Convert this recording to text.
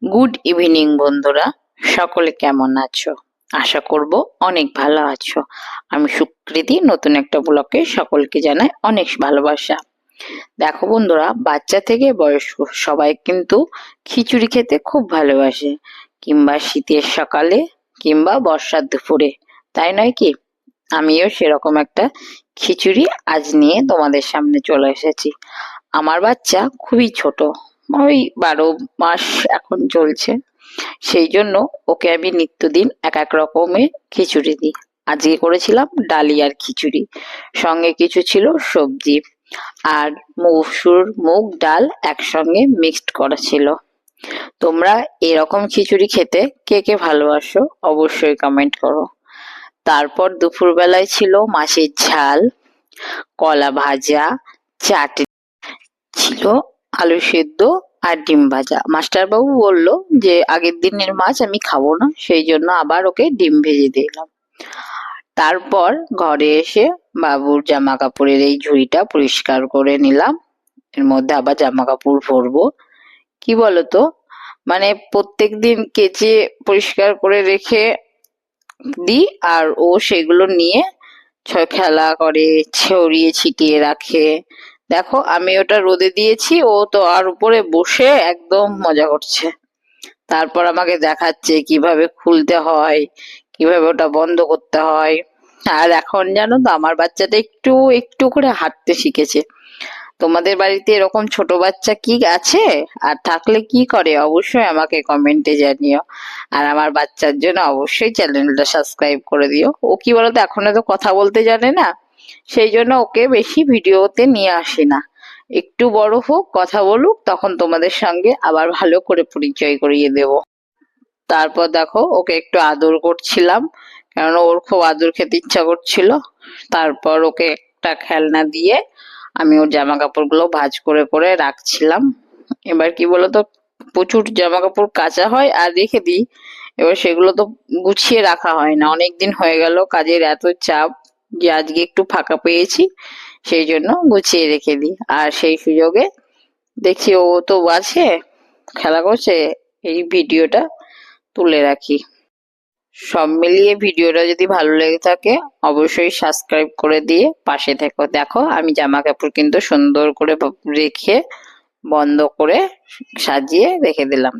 Good evening বন্ধুরা, সকলে কেমন আছো? আশা করব অনেক ভালো আছো। আমি সুকৃতি নতুন একটা ব্লগে সকলকে জানাই অনেক ভালোবাসা। দেখো বন্ধুরা, বাচ্চা থেকে বয়স্ক সবাই কিন্তু খিচুড়ি খেতে খুব ভালোবাসে, কিংবা শীতের সকালে কিংবা বর্ষার দুপুরে, তাই নয় কি? আমিও সেরকম একটা খিচুড়ি আজ নিয়ে তোমাদের সামনে চলে এসেছি। আমার বাচ্চা খুবই ছোট, ওই 12 মাস এখন চলছে। সেই জন্য ওকে আমি নিত্যদিন এক এক রকমের খিচুড়ি দিই। আজকে করেছিলাম ডালি আর খিচুড়ি, সঙ্গে কিছু ছিল সবজি, আর মুগ ডাল একসঙ্গে মিক্সড করা ছিল। তোমরা এরকম খিচুড়ি খেতে কে কে ভালোবাসো অবশ্যই কমেন্ট করো। তারপর দুপুরবেলায় ছিল মাছের ঝাল, কলা ভাজা, চাটনি ছিল, আলু সেদ্ধ আর ডিম ভাজা। মাস্টারবাবু বলল যে আগের দিনের মাছ আমি খাবো না, সেই জন্য আবার ওকে ডিম ভেজে দিলাম। তারপর ঘরে এসে বাবুর জামা কাপড়ের এই ঝুড়িটা পরিষ্কার করে নিলাম। এর মধ্যে আবার জামা কাপড় ভরবো। কি বলতো, মানে প্রত্যেক দিন কেচে পরিষ্কার করে রেখে দিই, আর ও সেগুলো নিয়ে খেলা করে, ছড়িয়ে ছিটিয়ে রাখে। দেখো, আমি ওটা রোদে দিয়েছি, ও তো আর উপরে বসে একদম মজা করছে। তারপর আমাকে দেখাচ্ছে কিভাবে খুলতে হয়, কিভাবে ওটা বন্ধ করতে হয়। আর এখন জানো তো, আমার বাচ্চাটা একটু একটু করে হাঁটতে শিখেছে। তোমাদের বাড়িতে এরকম ছোট বাচ্চা কি আছে? আর থাকলে কি করে অবশ্যই আমাকে কমেন্টে জানিও। আর আমার বাচ্চার জন্য অবশ্যই চ্যানেলটা সাবস্ক্রাইব করে দিও। ও কি বলতো, এখনো তো কথা বলতে জানে না, সেই জন্য ওকে বেশি ভিডিওতে নিয়ে আসি না। একটু বড় হোক, কথা বলুক, তখন তোমাদের সঙ্গে আবার ভালো করে পরিচয় করিয়ে দেব। তারপর দেখো, ওকে একটু আদর করছিলাম, কারণ ওর খুব আদর খেতে ইচ্ছা করছিল। তারপর ওকে একটা খেলনা দিয়ে আমি ওর জামা কাপড়গুলো ভাঁজ করে করে রাখছিলাম। এবার কি বলতো, প্রচুর জামা কাপড় কাচা হয় আর রেখে দিই। এবার সেগুলো তো গুছিয়ে রাখা হয় না, অনেকদিন হয়ে গেল, কাজের এত চাপ যে আজকে একটু ফাঁকা পেয়েছি, সেই জন্য গুছিয়ে রেখে দিই। আর সেই সুযোগে দেখছি ও তো আছে, খেলা করছে, এই ভিডিওটা তুলে রাখি। সব মিলিয়ে ভিডিওটা যদি ভালো লেগে থাকে অবশ্যই সাবস্ক্রাইব করে দিয়ে পাশে থেকো। দেখো, আমি জামা কাপড় কিন্তু সুন্দর করে রেখে বন্ধ করে সাজিয়ে রেখে দিলাম।